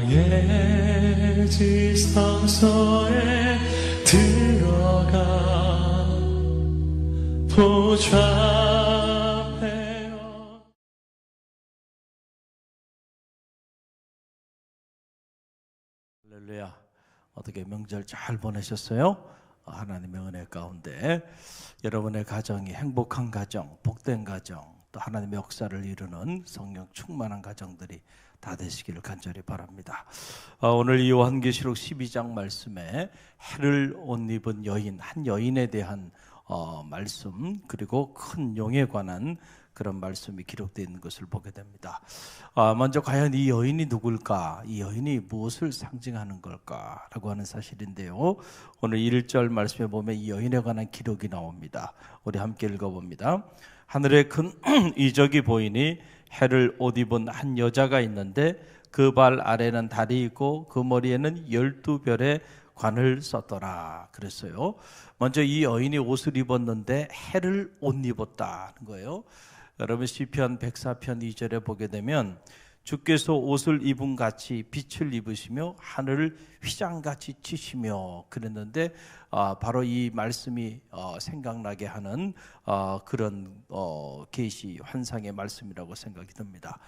나의 지성소에 들어가 보좌하며. 할렐루야. 어떻게 명절 잘 보내셨어요? 하나님의 은혜 가운데 여러분의 가정이 행복한 가정, 복된 가정, 또 하나님의 역사를 이루는 성령 충만한 가정들이 다 되시기를 간절히 바랍니다. 오늘 이 요한계시록 12장 말씀에 해를 옷 입은 여인, 한 여인에 대한 말씀, 그리고 큰 용에 관한 그런 말씀이 기록되어 있는 것을 보게 됩니다. 먼저 과연 이 여인이 누굴까? 이 여인이 무엇을 상징하는 걸까? 라고 하는 사실인데요. 오늘 1절 말씀에 보면 이 여인에 관한 기록이 나옵니다. 우리 함께 읽어봅니다. 하늘에 큰 이적이 보이니 해를 옷 입은 한 여자가 있는데 그 발 아래는 달이 있고 그 머리에는 12별의 관을 썼더라 그랬어요. 먼저 이 여인이 옷을 입었는데 해를 옷 입었다는 거예요. 여러분 시편 104편 2절에 보게 되면 주께서 옷을 입은 같이 빛을 입으시며 하늘을 휘장같이 치시며 그랬는데 바로 이 말씀이 생각나게 하는 그런 계시 환상의 말씀이라고 생각이 듭니다.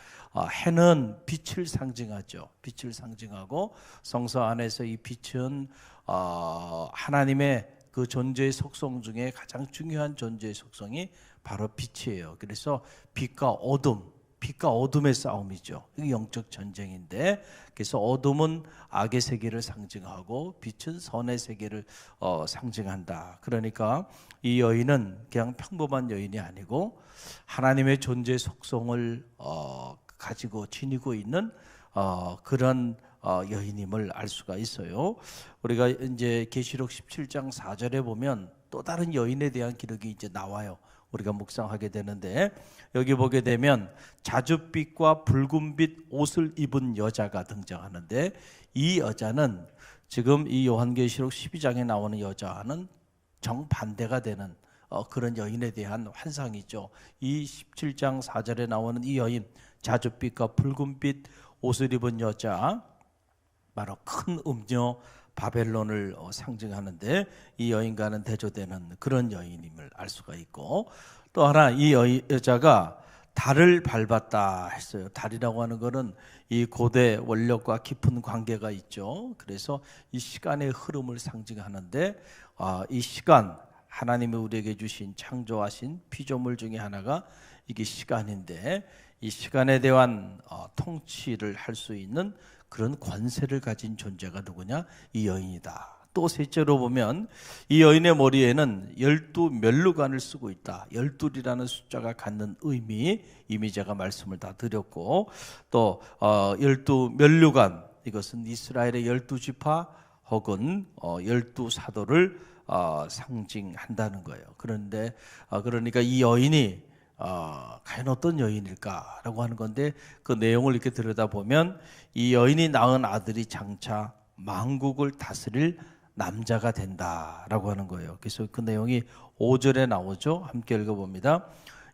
해는 빛을 상징하죠. 빛을 상징하고 성서 안에서 이 빛은 하나님의 그 존재의 속성 중에 가장 중요한 존재의 속성이 바로 빛이에요. 그래서 빛과 어둠의 싸움이죠. 이게 영적 전쟁인데, 그래서 어둠은 악의 세계를 상징하고 빛은 선의 세계를 상징한다. 그러니까 이 여인은 그냥 평범한 여인이 아니고 하나님의 존재의 속성을 가지고 지니고 있는 그런 여인임을 알 수가 있어요. 우리가 이제 계시록 17장 4절에 보면 또 다른 여인에 대한 기록이 이제 나와요. 우리가 묵상하게 되는데 여기 보게 되면 자줏빛과 붉은빛 옷을 입은 여자가 등장하는데 이 여자는 지금 이 요한계시록 12장에 나오는 여자와는 정반대가 되는 그런 여인에 대한 환상이죠. 이 17장 4절에 나오는 이 여인, 자줏빛과 붉은빛 옷을 입은 여자, 바로 큰 음녀 바벨론을 상징하는데 이 여인과는 대조되는 그런 여인임을 알 수가 있고, 또 하나 이 여자가 달을 밟았다 했어요. 달이라고 하는 것은 이 고대 원력과 깊은 관계가 있죠. 그래서 이 시간의 흐름을 상징하는데 이 시간, 하나님이 우리에게 주신 창조하신 피조물 중에 하나가 이게 시간인데 이 시간에 대한 통치를 할 수 있는 그런 권세를 가진 존재가 누구냐? 이 여인이다. 또 셋째로 보면 이 여인의 머리에는 12면류관을 쓰고 있다. 12이라는 숫자가 갖는 의미, 이미 제가 말씀을 다 드렸고, 또 12면류관, 이것은 이스라엘의 12지파 혹은 12사도를 상징한다는 거예요. 그런데 그러니까 이 여인이 과연 어떤 여인일까라고 하는 건데, 그 내용을 이렇게 들여다보면 이 여인이 낳은 아들이 장차 만국을 다스릴 남자가 된다라고 하는 거예요. 그래서 그 내용이 5절에 나오죠. 함께 읽어봅니다.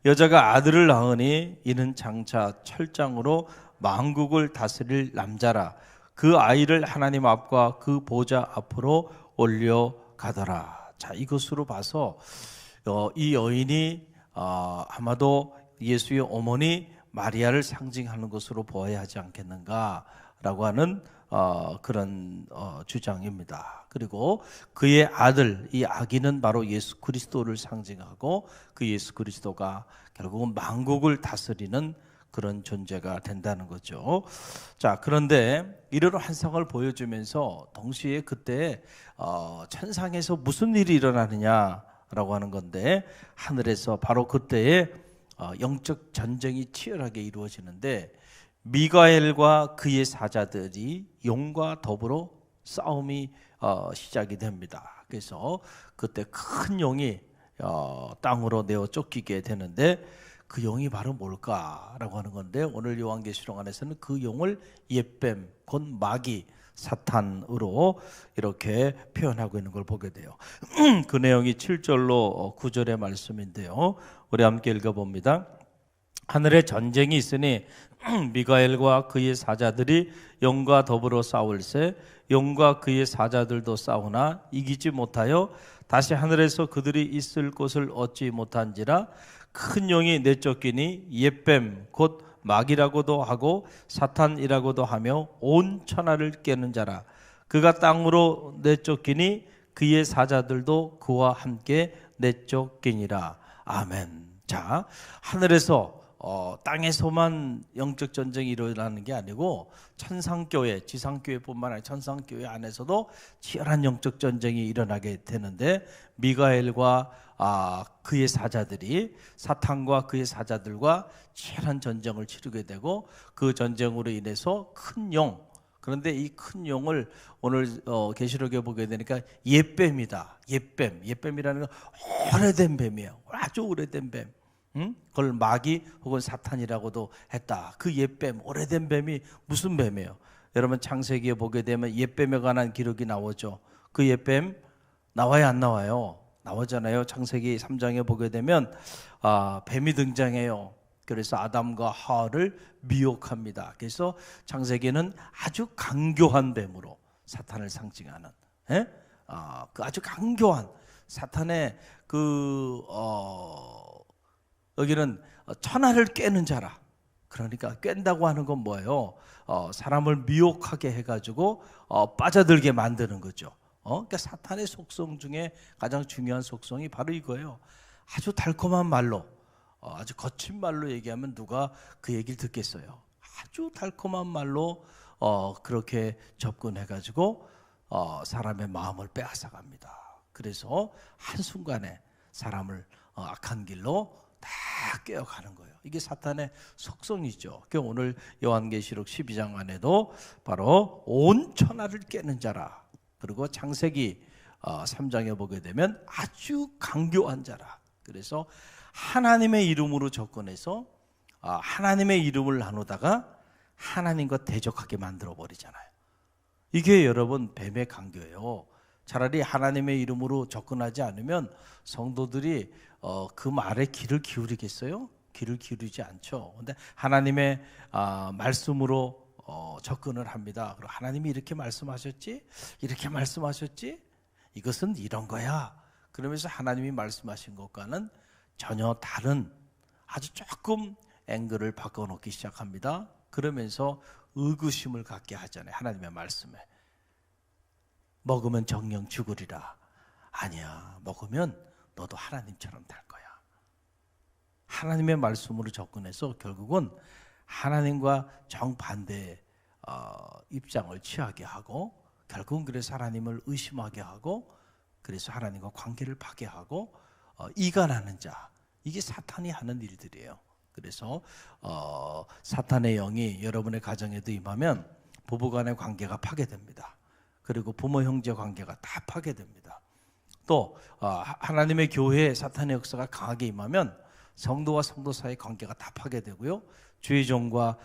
여자가 아들을 낳으니 이는 장차 철장으로 만국을 다스릴 남자라. 그 아이를 하나님 앞과 그 보좌 앞으로 올려가더라. 자, 이것으로 봐서 이 여인이 아마도 예수의 어머니 마리아를 상징하는 것으로 보아야 하지 않겠는가라고 하는 그런 주장입니다. 그리고 그의 아들, 이 아기는 바로 예수 그리스도를 상징하고 그 예수 그리스도가 결국은 만국을 다스리는 그런 존재가 된다는 거죠. 자, 그런데 이런 환상을 보여주면서 동시에 그때 천상에서 무슨 일이 일어나느냐라고 하는 건데, 하늘에서 바로 그때에 영적 전쟁이 치열하게 이루어지는데 미가엘과 그의 사자들이 용과 더불어 싸움이 시작이 됩니다. 그래서 그때 큰 용이 땅으로 내어 쫓기게 되는데 그 용이 바로 뭘까라고 하는 건데, 오늘 요한계시록 안에서는 그 용을 옛뱀, 곧 마귀, 사탄으로 이렇게 표현하고 있는 걸 보게 돼요. 그 내용이 7절로 9절의 말씀인데요. 우리 함께 읽어봅니다. 하늘에 전쟁이 있으니 미가엘과 그의 사자들이 영과 더불어 싸울세 영과 그의 사자들도 싸우나 이기지 못하여 다시 하늘에서 그들이 있을 곳을 얻지 못한지라 큰 영이 내쫓기니 옛뱀 곧 마귀라고도 하고 사탄이라고도 하며 온 천하를 깨는 자라 그가 땅으로 내쫓기니 그의 사자들도 그와 함께 내쫓기니라. 아멘. 자, 하늘에서 땅에서만 영적 전쟁이 일어나는 게 아니고 천상교회, 지상교회뿐만 아니라 천상교회 안에서도 치열한 영적 전쟁이 일어나게 되는데 미가엘과 그의 사자들이 사탄과 그의 사자들과 치열한 전쟁을 치르게 되고 그 전쟁으로 인해서 큰 영, 그런데 이 큰 용을 오늘 계시록에 보게 되니까 옛뱀이다. 옛뱀이라는 건 오래된 뱀이에요. 아주 오래된 뱀. 그걸 마귀 혹은 사탄이라고도 했다. 그 옛뱀, 오래된 뱀이 무슨 뱀이에요? 여러분 창세기에 보게 되면 옛뱀에 관한 기록이 나오죠. 그 옛뱀 나와요, 안 나와요? 나오잖아요. 창세기 3장에 보게 되면 뱀이 등장해요. 그래서 아담과 하와를 미혹합니다. 그래서 창세기는 아주 강교한 뱀으로 사탄을 상징하는, 그 아주 강교한 사탄의 여기는 천하를 깨는 자라. 그러니까 깬다고 하는 건 뭐예요? 사람을 미혹하게 해가지고 빠져들게 만드는 거죠. 그러니까 사탄의 속성 중에 가장 중요한 속성이 바로 이거예요. 아주 달콤한 말로, 아주 거친 말로 얘기하면 누가 그 얘기를 듣겠어요? 아주 달콤한 말로 그렇게 접근해가지고 사람의 마음을 빼앗아갑니다. 그래서 한순간에 사람을 악한 길로 다 깨어가는 거예요. 이게 사탄의 속성이죠. 오늘 요한계시록 12장 안에도 바로 온 천하를 깨는 자라. 그리고 창세기 3장에 보게 되면 아주 강교한 자라. 그래서 하나님의 이름으로 접근해서 하나님의 이름을 나누다가 하나님과 대적하게 만들어 버리잖아요. 이게 여러분 뱀의 강교예요. 차라리 하나님의 이름으로 접근하지 않으면 성도들이 그 말에 귀를 기울이겠어요? 귀를 기울이지 않죠. 그런데 하나님의 말씀으로 접근을 합니다. 그리고 하나님이 이렇게 말씀하셨지? 이렇게 말씀하셨지? 이것은 이런 거야. 그러면서 하나님이 말씀하신 것과는 전혀 다른 아주 조금 앵글을 바꿔놓기 시작합니다. 그러면서 의구심을 갖게 하잖아요. 하나님의 말씀에. 먹으면 정령 죽으리라. 아니야. 먹으면 너도 하나님처럼 될 거야. 하나님의 말씀으로 접근해서 결국은 하나님과 정반대의 입장을 취하게 하고 결국은 그래서 하나님을 의심하게 하고 그래서 하나님과 관계를 파괴하고 이간하는 자. 이게 사탄이 하는 일들이에요. 그래서 사탄의 영이 여러분의 가정에도 임하면 부부간의 관계가 파괴됩니다. 그리고 부모 형제 관계가 다 파괴됩니다. 또 하나님의 교회에 사탄의 역사가 강하게 임하면 성도와 성도 사이의 관계가 다 파괴되고요. 주의 종과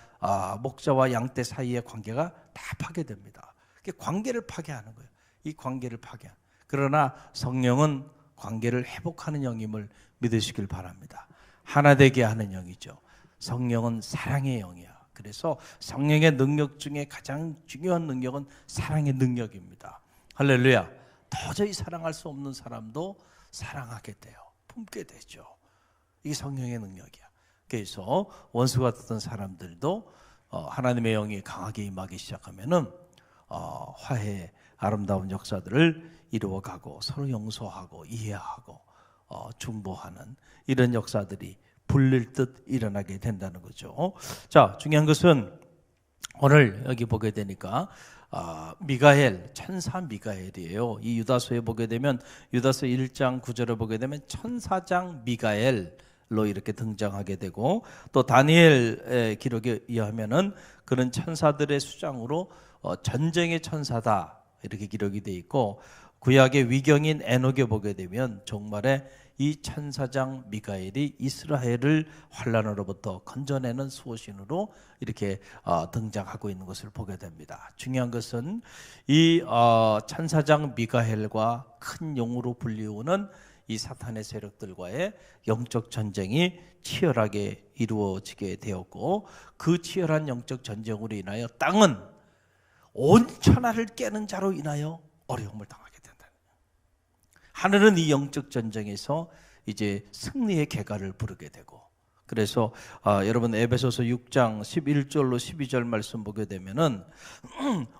목자와 양떼 사이의 관계가 다 파괴됩니다. 관계를 파괴하는 거예요. 이 관계를 파괴. 그러나 성령은 관계를 회복하는 영임을 믿으시길 바랍니다. 하나 되게 하는 영이죠. 성령은 사랑의 영이야. 그래서 성령의 능력 중에 가장 중요한 능력은 사랑의 능력입니다. 할렐루야. 도저히 사랑할 수 없는 사람도 사랑하게 돼요. 품게 되죠. 이게 성령의 능력이야. 그래서 원수 같았던 사람들도 하나님의 영이 강하게 임하기 시작하면은 화해의 아름다운 역사들을 이루어가고 서로 용서하고 이해하고 중보하는 이런 역사들이 불릴 듯 일어나게 된다는 거죠. 자, 중요한 것은 오늘 여기 보게 되니까 미가엘, 천사 미가엘이에요. 이 유다서에 보게 되면 유다서 1장 9절을 보게 되면 천사장 미가엘로 이렇게 등장하게 되고 또 다니엘의 기록에 의하면은 그는 천사들의 수장으로 전쟁의 천사다 이렇게 기록이 돼 있고 구약의 위경인 에녹에 보게 되면 종말에 이 천사장 미가엘이 이스라엘을 환란으로부터 건져내는 수호신으로 이렇게 등장하고 있는 것을 보게 됩니다. 중요한 것은 이 천사장 미가엘과 큰 용으로 불리우는 이 사탄의 세력들과의 영적 전쟁이 치열하게 이루어지게 되었고, 그 치열한 영적 전쟁으로 인하여 땅은 온 천하를 깨는 자로 인하여 어려움을 당하게 된다. 하늘은 이 영적 전쟁에서 이제 승리의 계가를 부르게 되고, 그래서 여러분 에베소서 6장 11절로 12절 말씀 보게 되면은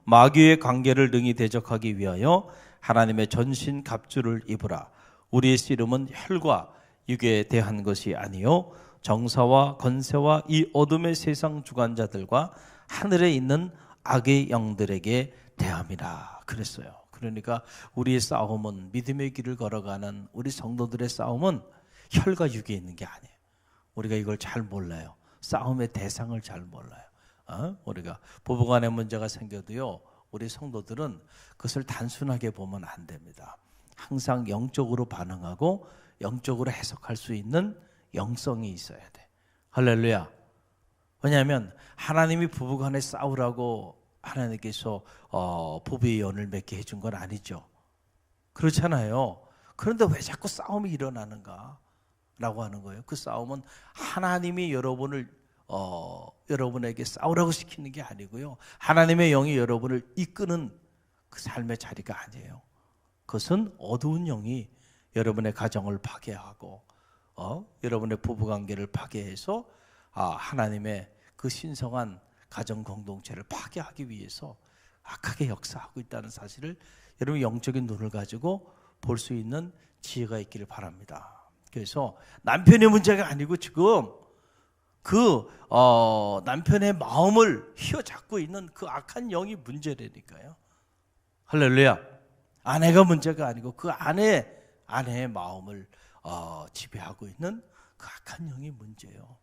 마귀의 관계를 능히 대적하기 위하여 하나님의 전신 갑주를 입으라. 우리의 씨름은 혈과 육에 대한 것이 아니요 정사와 권세와 이 어둠의 세상 주관자들과 하늘에 있는 악의 영들에게 대함이라 그랬어요. 그러니까 우리의 싸움은, 믿음의 길을 걸어가는 우리 성도들의 싸움은 혈과 육에 있는 게 아니에요. 우리가 이걸 잘 몰라요. 싸움의 대상을 잘 몰라요. 우리가 부부간에 문제가 생겨도요, 우리 성도들은 그것을 단순하게 보면 안 됩니다. 항상 영적으로 반응하고 영적으로 해석할 수 있는 영성이 있어야 돼. 할렐루야. 왜냐하면 하나님이 부부간에 싸우라고 하나님께서 부부의 연을 맺게 해준 건 아니죠. 그렇잖아요. 그런데 왜 자꾸 싸움이 일어나는가? 라고 하는 거예요. 그 싸움은 하나님이 여러분에게 싸우라고 시키는 게 아니고요, 하나님의 영이 여러분을 이끄는 그 삶의 자리가 아니에요. 그것은 어두운 영이 여러분의 가정을 파괴하고 여러분의 부부관계를 파괴해서 하나님의 그 신성한 가정 공동체를 파괴하기 위해서 악하게 역사하고 있다는 사실을 여러분 영적인 눈을 가지고 볼 수 있는 지혜가 있기를 바랍니다. 그래서 남편의 문제가 아니고 지금 그 남편의 마음을 휘어잡고 있는 그 악한 영이 문제라니까요. 할렐루야. 아내가 문제가 아니고 그 아내의 마음을 지배하고 있는 그 악한 영이 문제예요.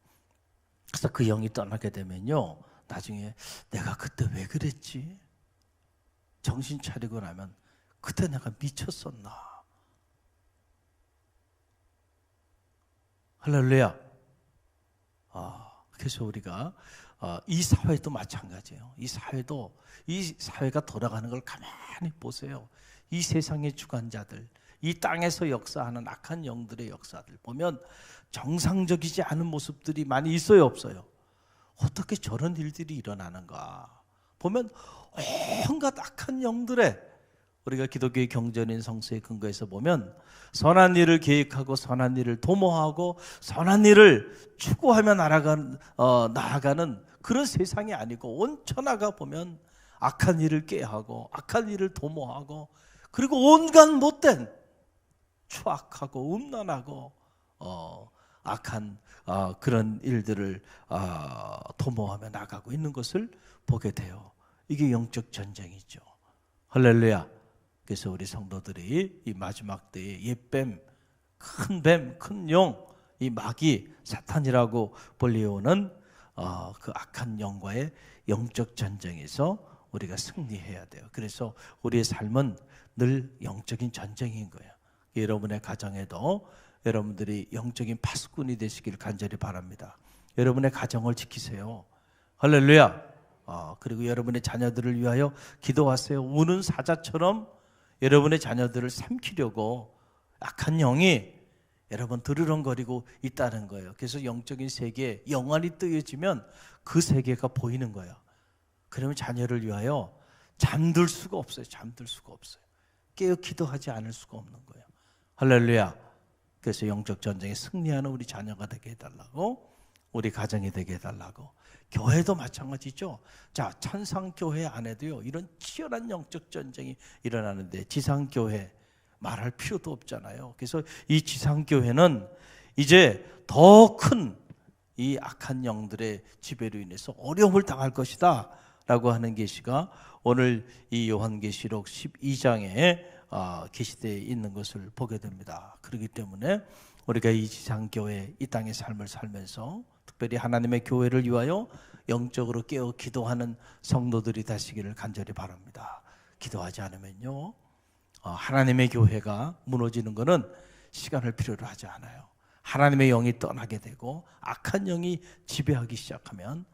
그래서 그 영이 떠나게 되면요, 나중에 내가 그때 왜 그랬지? 정신 차리고 나면 그때 내가 미쳤었나? 할렐루야. 그래서 우리가 이 사회도 마찬가지예요. 이 사회가 돌아가는 걸 가만히 보세요. 이 세상의 주관자들, 이 땅에서 역사하는 악한 영들의 역사들 보면 정상적이지 않은 모습들이 많이 있어요, 없어요? 어떻게 저런 일들이 일어나는가 보면 온갖 악한 영들의, 우리가 기독교의 경전인 성서의 근거에서 보면 선한 일을 계획하고 선한 일을 도모하고 선한 일을 추구하며 나아가는 그런 세상이 아니고, 온 천하가 보면 악한 일을 꾀하고 악한 일을 도모하고, 그리고 온갖 못된 추악하고 음란하고 악한 그런 일들을 도모하며 나가고 있는 것을 보게 돼요. 이게 영적 전쟁이죠. 할렐루야. 그래서 우리 성도들이 이 마지막 때에 옛뱀, 큰 용, 이 마귀, 사탄이라고 불리우는 그 악한 영과의 영적 전쟁에서 우리가 승리해야 돼요. 그래서 우리의 삶은 늘 영적인 전쟁인 거예요. 여러분의 가정에도 여러분들이 영적인 파수꾼이 되시기를 간절히 바랍니다. 여러분의 가정을 지키세요. 할렐루야. 그리고 여러분의 자녀들을 위하여 기도하세요. 우는 사자처럼 여러분의 자녀들을 삼키려고 악한 영이 여러분 드르렁거리고 있다는 거예요. 그래서 영적인 세계에 영안이 뜨여지면 그 세계가 보이는 거예요. 그러면 자녀를 위하여 잠들 수가 없어요. 잠들 수가 없어요. 깨어 기도하지 않을 수가 없는 거예요. 할렐루야. 그래서 영적 전쟁에 승리하는 우리 자녀가 되게 해달라고, 우리 가정이 되게 해달라고. 교회도 마찬가지죠. 자, 천상교회 안에도요, 이런 치열한 영적 전쟁이 일어나는데 지상교회 말할 필요도 없잖아요. 그래서 이 지상교회는 이제 더 큰 이 악한 영들의 지배로 인해서 어려움을 당할 것이다 라고 하는 계시가 오늘 이 요한계시록 12장에 계시되어 있는 것을 보게 됩니다. 그렇기 때문에 우리가 이 지상교회, 이 땅의 삶을 살면서 특별히 하나님의 교회를 위하여 영적으로 깨어 기도하는 성도들이 되시기를 간절히 바랍니다. 기도하지 않으면요, 하나님의 교회가 무너지는 것은 시간을 필요로 하지 않아요. 하나님의 영이 떠나게 되고 악한 영이 지배하기 시작하면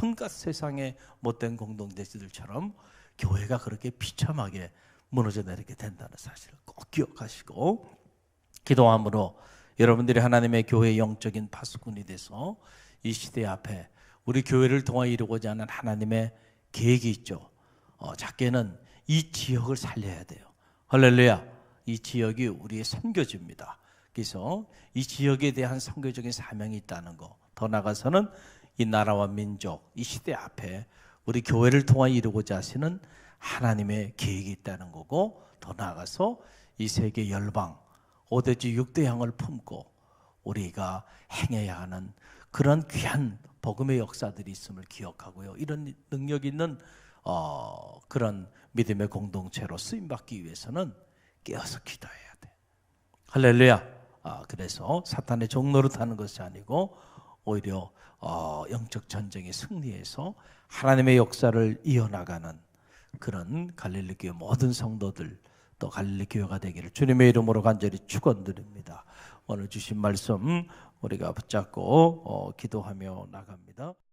온갖 세상의 못된 공동체들처럼 교회가 그렇게 비참하게 무너져 내리게 된다는 사실을 꼭 기억하시고, 기도함으로 여러분들이 하나님의 교회의 영적인 파수꾼이 돼서 이 시대 앞에 우리 교회를 통하여 이루고자 하는 하나님의 계획이 있죠. 작게는 이 지역을 살려야 돼요. 할렐루야. 이 지역이 우리의 선교지입니다. 그래서 이 지역에 대한 선교적인 사명이 있다는 거. 더 나아가서는 이 나라와 민족, 이 시대 앞에 우리 교회를 통하여 이루고자 하시는 하나님의 계획이 있다는 거고, 더 나아가서 이 세계 열방 5대주 6대향을 품고 우리가 행해야 하는 그런 귀한 복음의 역사들이 있음을 기억하고요. 이런 능력 있는 그런 믿음의 공동체로 쓰임받기 위해서는 깨어서 기도해야 돼. 할렐루야. 그래서 사탄의 종노릇 하는 것이 아니고 오히려 영적 전쟁에 승리해서 하나님의 역사를 이어나가는 그런 갈릴리 교회 모든 성도들, 또 갈릴리 교회가 되기를 주님의 이름으로 간절히 축원드립니다. 오늘 주신 말씀 우리가 붙잡고 기도하며 나갑니다.